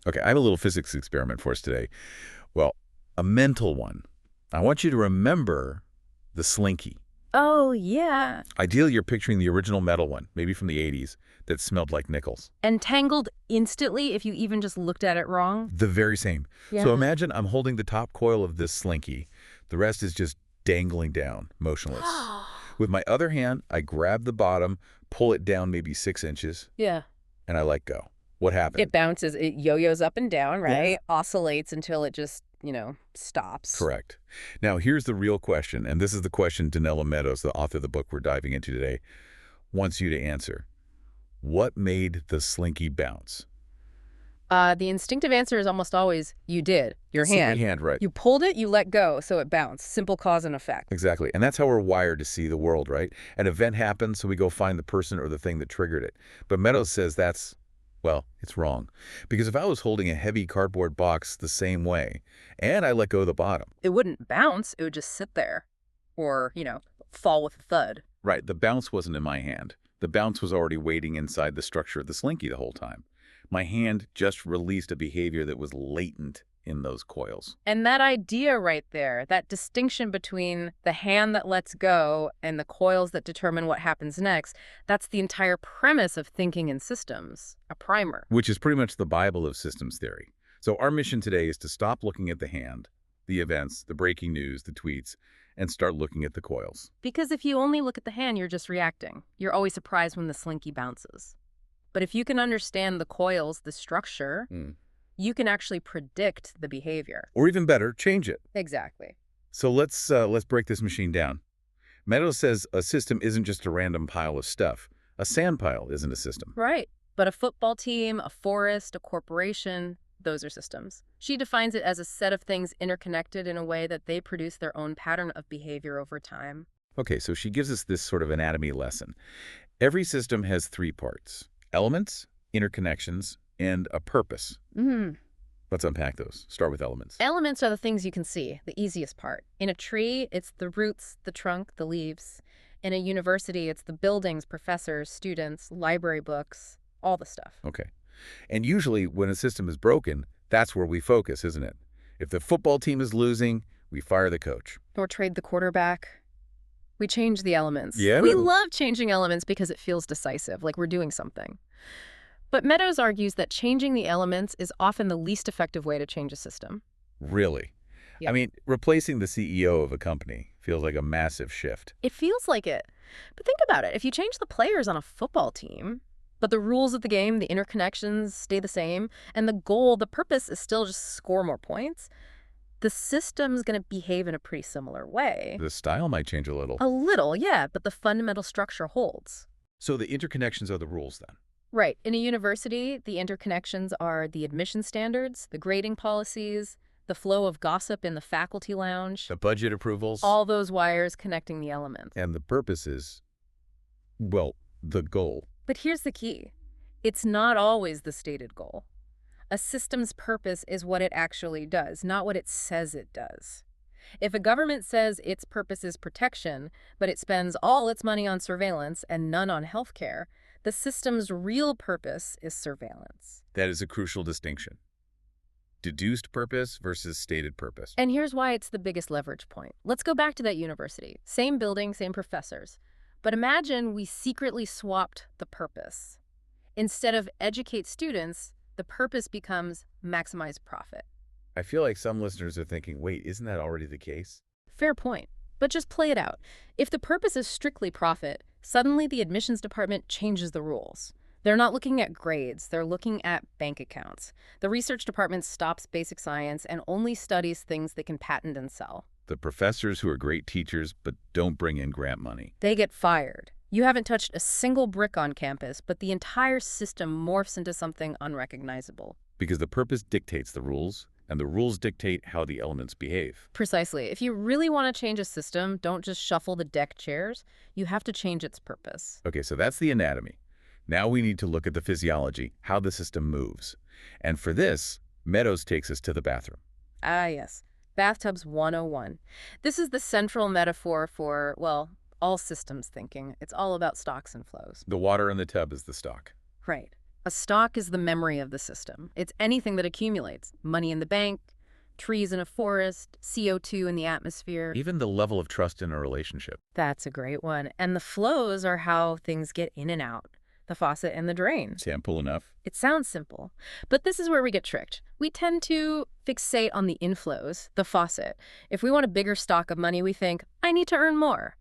Okay, I have a little physics experiment for us today. Well, a mental one. I want you to remember the slinky. Oh, yeah. Ideally, you're picturing the original metal one, maybe from the 80s, that smelled like nickels. Entangled instantly if you even just looked at it wrong? The very same. So Yeah. imagine I'm holding the top coil of this slinky. The rest is just dangling down, motionless. With my other hand, I grab the bottom, pull it down maybe 6 inches, Yeah. and I let go. What happened? It bounces, it yo-yos up and down, Yeah. right? Oscillates until it just, stops. Correct. Now, here's the real question, and this is the question Donella Meadows, the author of the book we're diving into today, wants you to answer. What made the slinky bounce? The instinctive answer is almost always, you did. Your hand. Hand, right. You pulled it, you let go, so it bounced. Simple cause and effect. Exactly. And that's how we're wired to see the world, right? An event happens, so we go find the person or the thing that triggered it. But Meadows says well, it's wrong. Because if I was holding a heavy cardboard box the same way, and I let go of the bottom. It wouldn't bounce, it would just sit there. Or, fall with a thud. Right, the bounce wasn't in my hand. The bounce was already waiting inside the structure of the slinky the whole time. My hand just released a behavior that was latent in those coils. And that idea right there, that distinction between the hand that lets go and the coils that determine what happens next, that's the entire premise of thinking in systems, a primer. Which is pretty much the Bible of systems theory. So our mission today is to stop looking at the hand, the events, the breaking news, the tweets, and start looking at the coils. Because if you only look at the hand, you're just reacting. You're always surprised when the slinky bounces. But if you can understand the coils, the structure, you can actually predict the behavior. Or even better, change it. Exactly. So let's break this machine down. Meadows says a system isn't just a random pile of stuff. A sand pile isn't a system. Right. But a football team, a forest, a corporation, those are systems. She defines it as a set of things interconnected in a way that they produce their own pattern of behavior over time. Okay, so she gives us this sort of anatomy lesson. Every system has 3 parts: elements, interconnections, and a purpose. Let's unpack those. Start with elements. Elements are the things you can see, the easiest part. In a tree, it's the roots, the trunk, the leaves. In a university, it's the buildings, professors, students, library books, all the stuff. Okay. And usually when a system is broken, that's where we focus, isn't it? If the football team is losing, we fire the coach. Or trade the quarterback. We change the elements. Yeah. We love changing elements because it feels decisive, like we're doing something. But Meadows argues that changing the elements is often the least effective way to change a system. Really? Yeah. I mean, replacing the CEO of a company feels like a massive shift. It feels like it. But think about it. If you change the players on a football team, but the rules of the game, the interconnections stay the same, and the goal, the purpose is still just score more points, the system's going to behave in a pretty similar way. The style might change a little. A little, yeah, but the fundamental structure holds. So the interconnections are the rules then? Right. In a university, the interconnections are the admission standards, the grading policies, the flow of gossip in the faculty lounge. The budget approvals? All those wires connecting the elements. And the purpose is, well, the goal. But here's the key. It's not always the stated goal. A system's purpose is what it actually does, not what it says it does. If a government says its purpose is protection, but it spends all its money on surveillance and none on healthcare, the system's real purpose is surveillance. That is a crucial distinction. Deduced purpose versus stated purpose. And here's why it's the biggest leverage point. Let's go back to that university. Same building, same professors. But imagine we secretly swapped the purpose. Instead of educate students, the purpose becomes maximize profit. I feel like some listeners are thinking, wait, isn't that already the case? Fair point. But just play it out. If the purpose is strictly profit, suddenly the admissions department changes the rules. They're not looking at grades, they're looking at bank accounts. The research department stops basic science and only studies things they can patent and sell. The professors who are great teachers but don't bring in grant money. They get fired. You haven't touched a single brick on campus, but the entire system morphs into something unrecognizable. Because the purpose dictates the rules, and the rules dictate how the elements behave. Precisely. If you really want to change a system, don't just shuffle the deck chairs. You have to change its purpose. Okay, so that's the anatomy. Now we need to look at the physiology, how the system moves. And for this, Meadows takes us to the bathroom. Ah, yes. Bathtubs 101. This is the central metaphor for, well, all systems thinking. It's all about stocks and flows. The water in the tub is the stock. Right. A stock is the memory of the system. It's anything that accumulates. Money in the bank, trees in a forest, CO2 in the atmosphere. Even the level of trust in a relationship. That's a great one. And the flows are how things get in and out. The faucet and the drain. Simple enough. It sounds simple, but this is where we get tricked. We tend to fixate on the inflows, the faucet. If we want a bigger stock of money, we think, I need to earn more.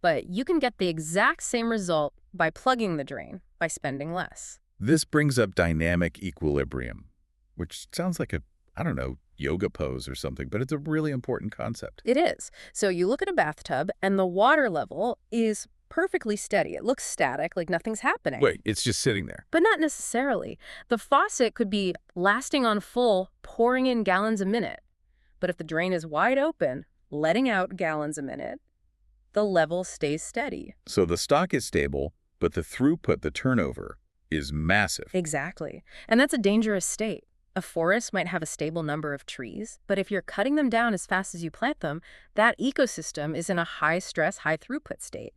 But you can get the exact same result by plugging the drain, by spending less. This brings up dynamic equilibrium, which sounds like a, I don't know, yoga pose or something, but it's a really important concept. It is. So you look at a bathtub, and the water level is perfectly steady. It looks static, like nothing's happening. Wait, it's just sitting there. But not necessarily. The faucet could be lasting on full, pouring in gallons a minute. But if the drain is wide open, letting out gallons a minute, the level stays steady. So the stock is stable, but the throughput, the turnover, is massive. Exactly. And that's a dangerous state. A forest might have a stable number of trees, but if you're cutting them down as fast as you plant them, that ecosystem is in a high-stress, high-throughput state.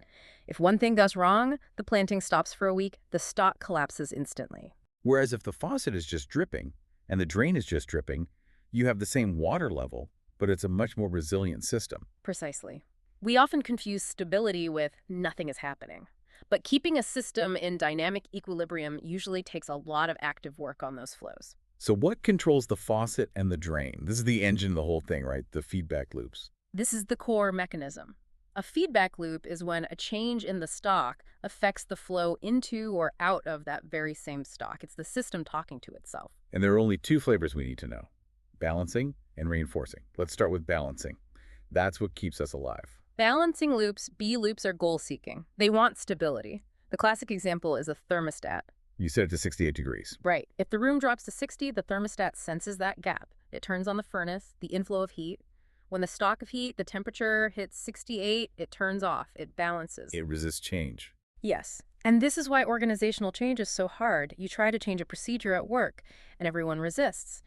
If one thing goes wrong, the planting stops for a week, the stock collapses instantly. Whereas if the faucet is just dripping and the drain is just dripping, you have the same water level, but it's a much more resilient system. Precisely. We often confuse stability with nothing is happening. But keeping a system in dynamic equilibrium usually takes a lot of active work on those flows. So what controls the faucet and the drain? This is the engine of the whole thing, right? The feedback loops. This is the core mechanism. A feedback loop is when a change in the stock affects the flow into or out of that very same stock. It's the system talking to itself. And there are only two flavors we need to know: balancing and reinforcing. Let's start with balancing. That's what keeps us alive. Balancing loops, B loops, are goal-seeking. They want stability. The classic example is a thermostat. You set it to 68 degrees. Right. If the room drops to 60, the thermostat senses that gap. It turns on the furnace, the inflow of heat. When the stock of heat, the temperature hits 68, it turns off. It balances. It resists change. Yes. And this is why organizational change is so hard. You try to change a procedure at work, and everyone resists.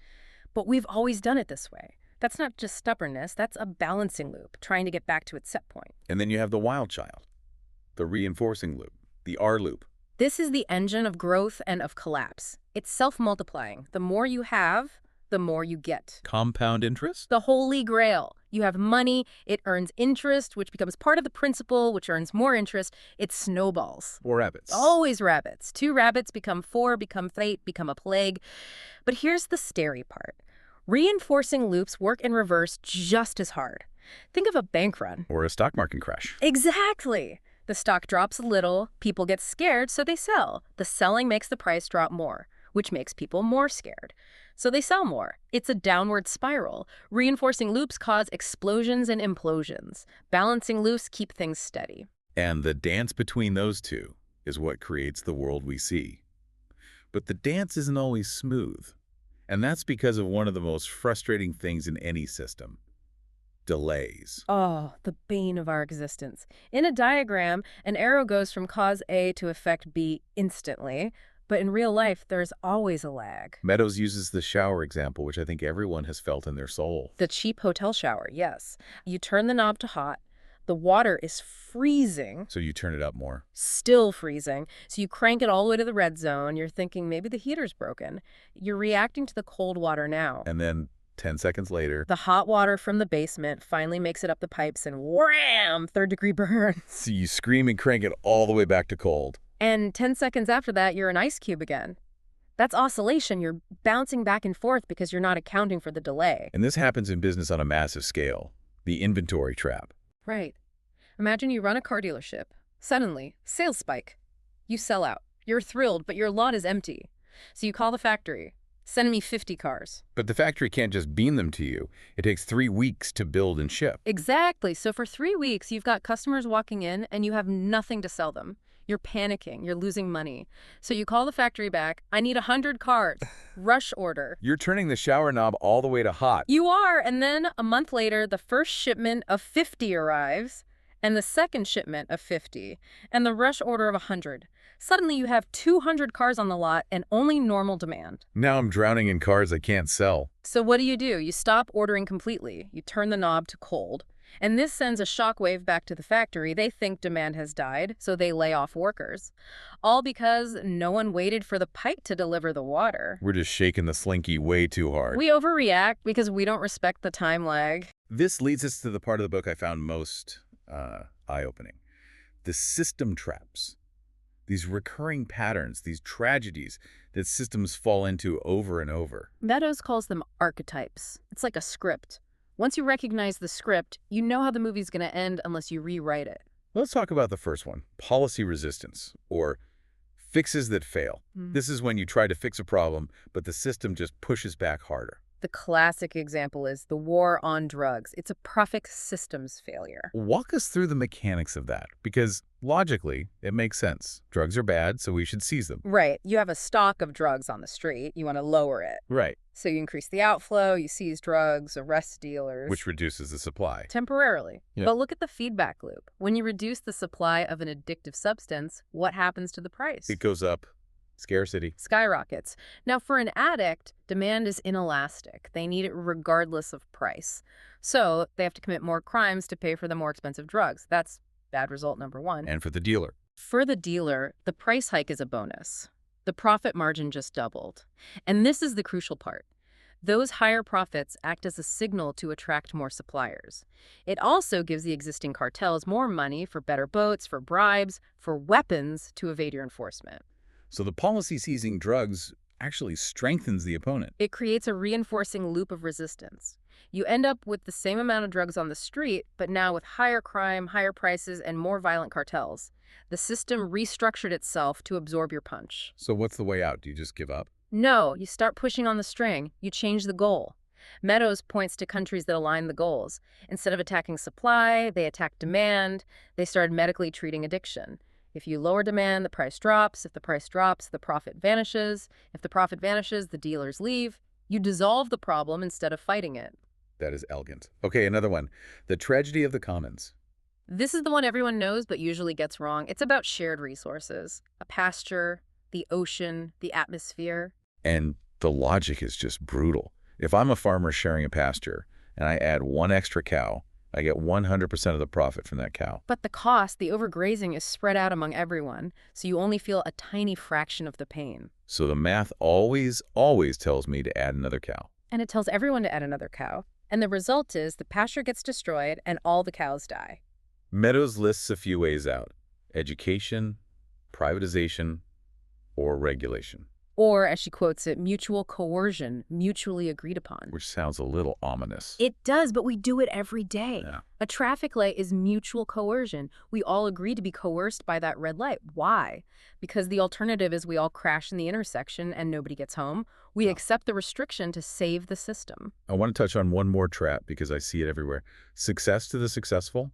But we've always done it this way. That's not just stubbornness, that's a balancing loop, trying to get back to its set point. And then you have the wild child, the reinforcing loop, the R loop. This is the engine of growth and of collapse. It's self-multiplying. The more you have, the more you get. Compound interest? The holy grail. You have money, it earns interest, which becomes part of the principal, which earns more interest. It snowballs. Or rabbits. Always rabbits. 2 rabbits become 4, become fate, become a plague. But here's the scary part. Reinforcing loops work in reverse just as hard. Think of a bank run. Or a stock market crash. Exactly. The stock drops a little, people get scared, so they sell. The selling makes the price drop more, which makes people more scared. So they sell more. It's a downward spiral. Reinforcing loops cause explosions and implosions. Balancing loops keep things steady. And the dance between those two is what creates the world we see. But the dance isn't always smooth. And that's because of one of the most frustrating things in any system: delays. Oh, the bane of our existence. In a diagram, an arrow goes from cause A to effect B instantly, but in real life, there's always a lag. Meadows uses the shower example, which I think everyone has felt in their soul. The cheap hotel shower, yes. You turn the knob to hot. The water is freezing. So you turn it up more. Still freezing. So you crank it all the way to the red zone. You're thinking maybe the heater's broken. You're reacting to the cold water now. And then 10 seconds later, The hot water from the basement finally makes it up the pipes and wham! 3rd-degree burns. so you scream and crank it all the way back to cold. And 10 seconds after that, you're an ice cube again. That's oscillation. You're bouncing back and forth because you're not accounting for the delay. And this happens in business on a massive scale. The inventory trap. Right. Imagine you run a car dealership. Suddenly, sales spike. You sell out. You're thrilled, but your lot is empty. So you call the factory. Send me 50 cars. But the factory can't just beam them to you. It takes 3 weeks to build and ship. Exactly. So for 3 weeks, you've got customers walking in and you have nothing to sell them. You're panicking. You're losing money. So you call the factory back. I need 100 cars. Rush order. You're turning the shower knob all the way to hot. You are. And then a month later, the first shipment of 50 arrives, and the second shipment of 50, and the rush order of 100. Suddenly you have 200 cars on the lot and only normal demand. Now I'm drowning in cars I can't sell. So what do? You stop ordering completely. You turn the knob to cold. And this sends a shockwave back to the factory. They think demand has died, so they lay off workers. All because no one waited for the pipe to deliver the water. We're just shaking the slinky way too hard. We overreact because we don't respect the time lag. This leads us to the part of the book I found most eye-opening. The system traps. These recurring patterns, these tragedies that systems fall into over and over. Meadows calls them archetypes. It's like a script. Once you recognize the script, you know how the movie's going to end unless you rewrite it. Let's talk about the first one, policy resistance, or fixes that fail. This is when you try to fix a problem, but the system just pushes back harder. The classic example is the war on drugs. It's a perfect systems failure. Walk us through the mechanics of that, because logically, it makes sense. Drugs are bad, so we should seize them. Right. You have a stock of drugs on the street. You want to lower it. Right. So you increase the outflow, you seize drugs, arrest dealers. Which reduces the supply. Temporarily. Yeah. But look at the feedback loop. When you reduce the supply of an addictive substance, what happens to the price? It goes up. Scarcity. Skyrockets. Now, for an addict, demand is inelastic. They need it regardless of price. So they have to commit more crimes to pay for the more expensive drugs. That's bad result number one. And for the dealer. For the dealer, the price hike is a bonus. The profit margin just doubled. And this is the crucial part. Those higher profits act as a signal to attract more suppliers. It also gives the existing cartels more money for better boats, for bribes, for weapons to evade your enforcement. So the policy seizing drugs actually strengthens the opponent. It creates a reinforcing loop of resistance. You end up with the same amount of drugs on the street, but now with higher crime, higher prices, and more violent cartels. The system restructured itself to absorb your punch. So what's the way out? Do you just give up? No, you start pushing on the string. You change the goal. Meadows points to countries that align the goals. Instead of attacking supply, they attack demand. They started medically treating addiction. If you lower demand, the price drops. If the price drops, the profit vanishes. If the profit vanishes, the dealers leave. You dissolve the problem instead of fighting it. That is elegant. Okay, another one. The tragedy of the commons. This is the one everyone knows but usually gets wrong. It's about shared resources. A pasture, the ocean, the atmosphere. And the logic is just brutal. If I'm a farmer sharing a pasture and I add one extra cow, I get 100% of the profit from that cow. But the cost, the overgrazing, is spread out among everyone, so you only feel a tiny fraction of the pain. So the math always tells me to add another cow. And it tells everyone to add another cow. And the result is the pasture gets destroyed and all the cows die. Meadows lists a few ways out: education, privatization, or regulation. Or, as she quotes it, mutual coercion, mutually agreed upon. Which sounds a little ominous. It does, but we do it every day. Yeah. A traffic light is mutual coercion. We all agree to be coerced by that red light. Why? Because the alternative is we all crash in the intersection and nobody gets home. We accept the restriction to save the system. I want to touch on one more trap because I see it everywhere. Success to the successful.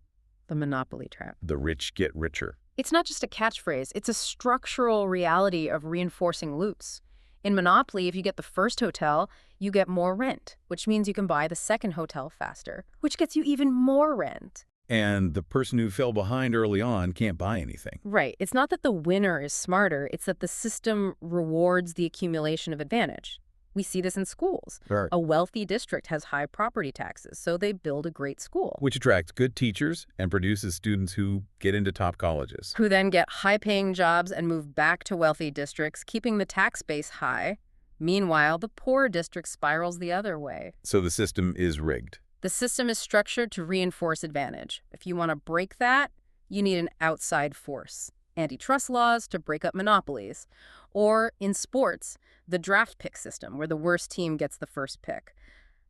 The monopoly trap. The rich get richer. It's not just a catchphrase. It's a structural reality of reinforcing loops. In Monopoly, if you get the first hotel, you get more rent, which means you can buy the second hotel faster, which gets you even more rent. And the person who fell behind early on can't buy anything. Right. It's not that the winner is smarter. It's that the system rewards the accumulation of advantage. We see this in schools. Right. A wealthy district has high property taxes, so they build a great school. Which attracts good teachers and produces students who get into top colleges. Who then get high-paying jobs and move back to wealthy districts, keeping the tax base high. Meanwhile, the poor district spirals the other way. So the system is rigged. The system is structured to reinforce advantage. If you want to break that, you need an outside force. Antitrust laws to break up monopolies. Or, in sports, the draft pick system, where the worst team gets the first pick.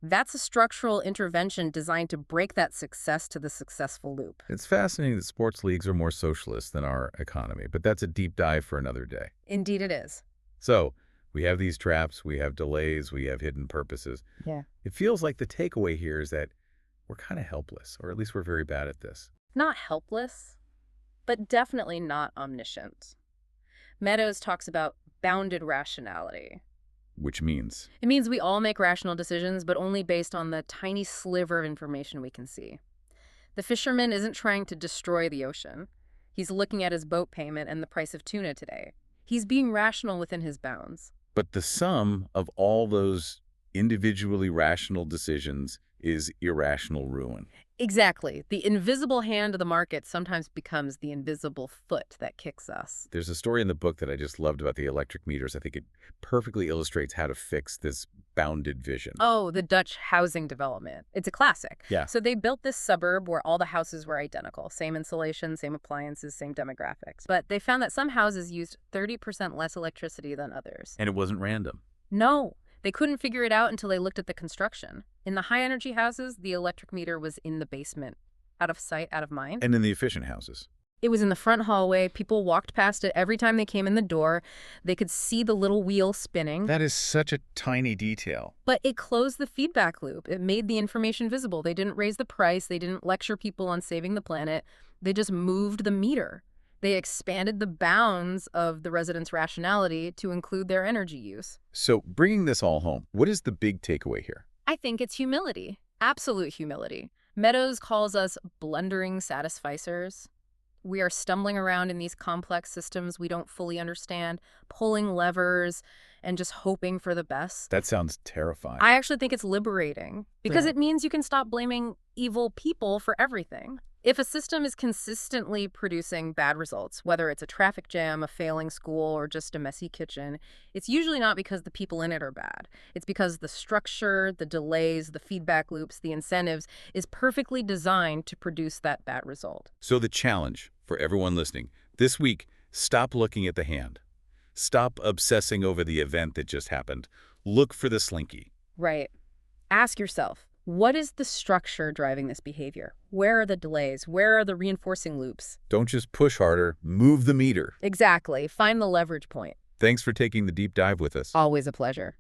That's a structural intervention designed to break that success to the successful loop. It's fascinating that sports leagues are more socialist than our economy, but that's a deep dive for another day. Indeed it is. So, we have these traps, we have delays, we have hidden purposes. Yeah. It feels like the takeaway here is that we're kind of helpless, or at least we're very bad at this. Not helpless, but definitely not omniscient. Meadows talks about bounded rationality. Which means? It means we all make rational decisions, but only based on the tiny sliver of information we can see. The fisherman isn't trying to destroy the ocean. He's looking at his boat payment and the price of tuna today. He's being rational within his bounds. But the sum of all those individually rational decisions is irrational ruin. Exactly. The invisible hand of the market sometimes becomes the invisible foot that kicks us. There's a story in the book that I just loved about the electric meters. I think it perfectly illustrates how to fix this bounded vision. Oh, the Dutch housing development. It's a classic. Yeah. So they built this suburb where all the houses were identical. Same insulation, same appliances, same demographics. But they found that some houses used 30% less electricity than others. And it wasn't random. No, they couldn't figure it out until they looked at the construction. In the high-energy houses, the electric meter was in the basement. Out of sight, out of mind. And in the efficient houses. It was in the front hallway. People walked past it every time they came in the door. They could see the little wheel spinning. That is such a tiny detail. But it closed the feedback loop. It made the information visible. They didn't raise the price. They didn't lecture people on saving the planet. They just moved the meter. They expanded the bounds of the residents' rationality to include their energy use. So bringing this all home, what is the big takeaway here? I think it's humility. Absolute humility. Meadows calls us blundering satisficers. We are stumbling around in these complex systems we don't fully understand, pulling levers and just hoping for the best. That sounds terrifying. I actually think it's liberating because Yeah. it means you can stop blaming evil people for everything. If a system is consistently producing bad results, whether it's a traffic jam, a failing school, or just a messy kitchen, it's usually not because the people in it are bad. It's because the structure, the delays, the feedback loops, the incentives is perfectly designed to produce that bad result. So the challenge for everyone listening, this week, stop looking at the hand. Stop obsessing over the event that just happened. Look for the slinky. Right. Ask yourself, what is the structure driving this behavior? Where are the delays? Where are the reinforcing loops? Don't just push harder, move the meter. Exactly. Find the leverage point. Thanks for taking the deep dive with us. Always a pleasure.